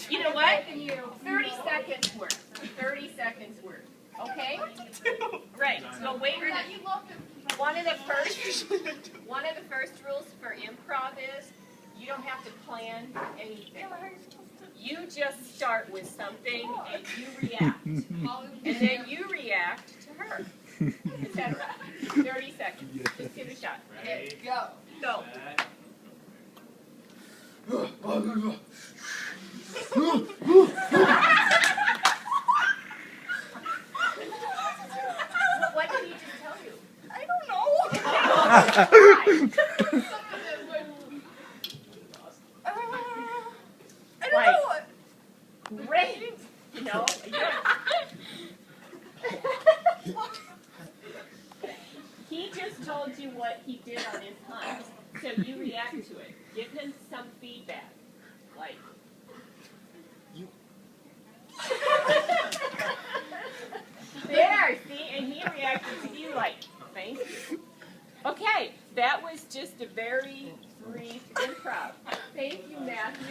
You know what? 30 seconds worth. 30 seconds worth. Okay? Right. So wait a minute. One of the first rules for improv is you don't have to plan anything. You just start with something and you react. And then you react to her. Etc. 30 seconds. Just give it a shot. Okay, go. Go. What did he just tell you? I don't know. I don't know. Great. No. He just told you what he did on his hunt, so you react to it. Give him some feedback, like. There, see, and he reacted to you like, thank you. Okay, that was just a very brief improv. Thank you, Matthew.